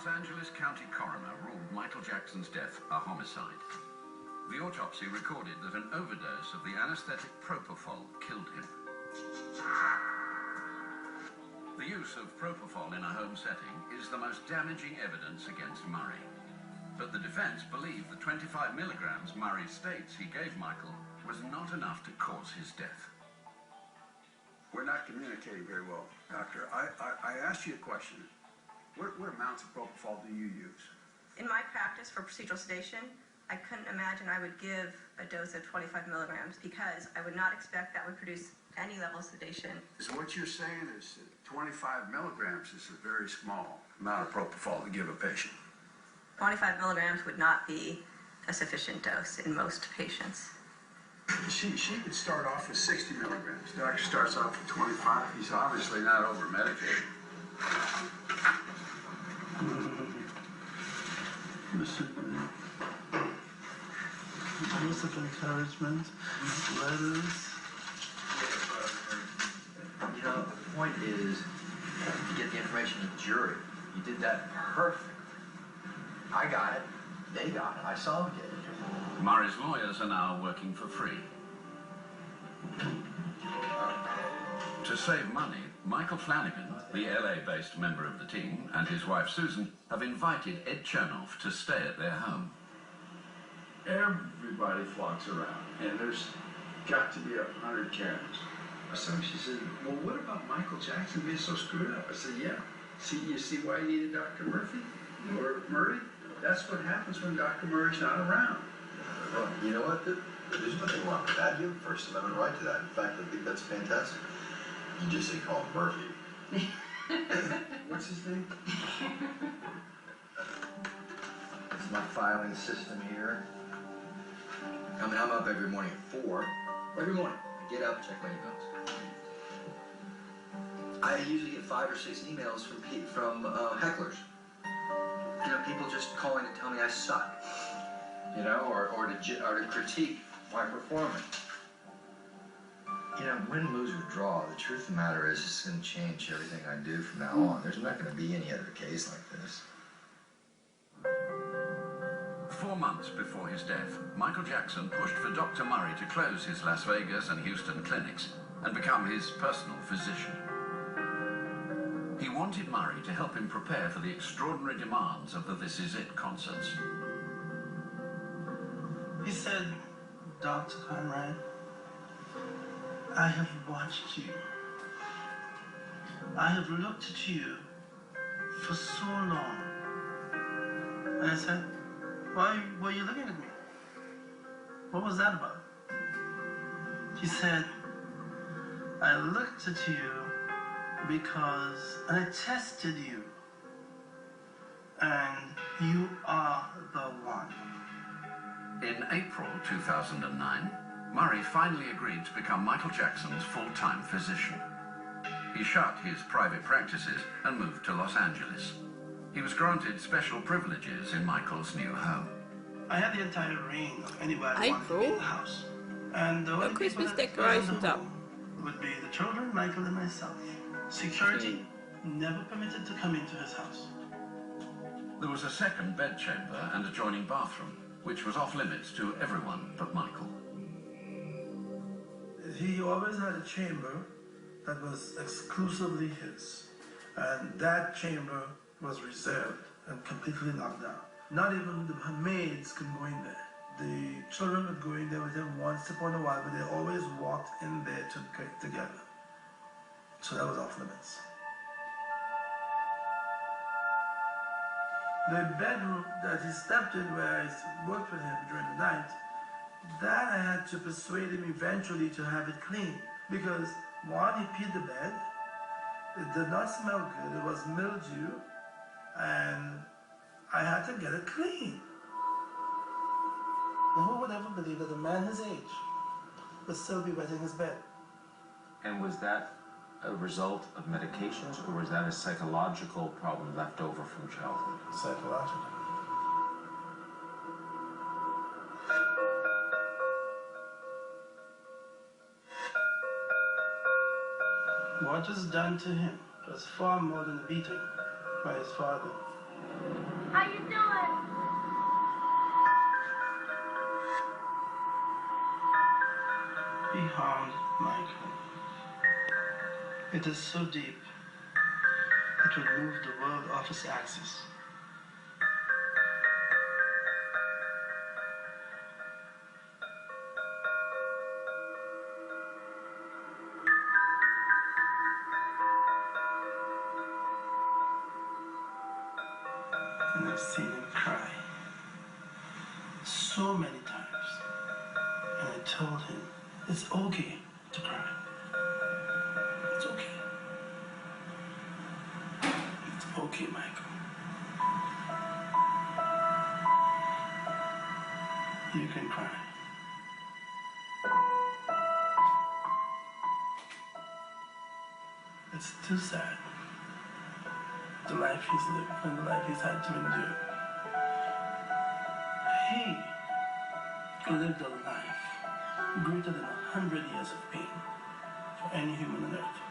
Los Angeles County coroner ruled Michael Jackson's death a homicide. The autopsy recorded that an overdose of the anesthetic propofol killed him. The use of propofol in a home setting is the most damaging evidence against Murray. But the defense believed the 25 milligrams Murray states he gave Michael was not enough to cause his death. We're not communicating very well, Doctor. I asked you a question. What amounts of propofol do you use? In my practice for procedural sedation, I couldn't imagine I would give a dose of 25 milligrams because I would not expect that would produce any level of sedation. So what you're saying is that 25 milligrams is a very small amount of propofol to give a patient. 25 milligrams would not be a sufficient dose in most patients. She could start off with 60 milligrams. The doctor starts off with 25. He's obviously not over-medicated. Words of encouragement, letters. You know, the point is to get the information to the jury. You did that perfect. I got it. They got it. I saw them get it. Murray's lawyers are now working for free. To save money, Michael Flanagan, the LA-based member of the team, and his wife Susan have invited Ed Chernoff to stay at their home. Everybody flocks around, and there's got to be 100 Karens. So she said, well, what about Michael Jackson being so screwed up? I said, yeah. You see why he needed Dr. Murphy? Or Murray? That's what happens when Dr. Murray's not around. Well, you know what? There's nothing wrong with that. You have a First Amendment right to that. In fact, I think that's fantastic. You just say call him Murphy. What's his name? It's my filing system here. I mean, I'm up every morning at 4. Every morning. I get up, check my emails. I usually get 5 or 6 emails from hecklers. You know, people just calling to tell me I suck. You know, or to critique my performance. You know, win, lose, or draw, the truth of the matter is it's going to change everything I do from now on. There's not going to be any other case like this. 4 months before his death, Michael Jackson pushed for Dr. Murray to close his Las Vegas and Houston clinics and become his personal physician. He wanted Murray to help him prepare for the extraordinary demands of the This Is It concerts. He said, Dr. Conrad, I have watched you. I have looked at you for so long. And I said, why were you looking at me? What was that about? He said, I looked at you because I tested you. And you are the one. In April 2009, Murray finally agreed to become Michael Jackson's full-time physician. He shut his private practices and moved to Los Angeles. He was granted special privileges in Michael's new home. I had the entire reign of anybody wanting to be in the house. And the only Christmas people that decorations up would be the children, Michael and myself. Security never permitted to come into his house. There was a second bedchamber and adjoining bathroom, which was off limits to everyone but Michael. He always had a chamber that was exclusively his. And that chamber was reserved and completely locked down. Not even the maids could go in there. The children would go in there with him once upon a while, but they always walked in there together. So that was off limits. The bedroom that he slept in where I worked with him during the night, that I had to persuade him eventually to have it clean. Because one, he peed the bed, it did not smell good, it was mildew, and I had to get it clean. Who would ever believe that a man his age would still be wetting his bed? And was that a result of medications, or was that a psychological problem left over from childhood? Psychological. What was done to him was far more than a beating by his father. How you doing? He harmed Michael. It is so deep, it would move the world off its axis. And I've seen him cry so many times. And I told him, it's okay to cry. It's okay. It's okay, Michael. You can cry. It's too sad. The life he's lived and the life he's had to endure. He lived a life greater than 100 years of pain for any human on earth.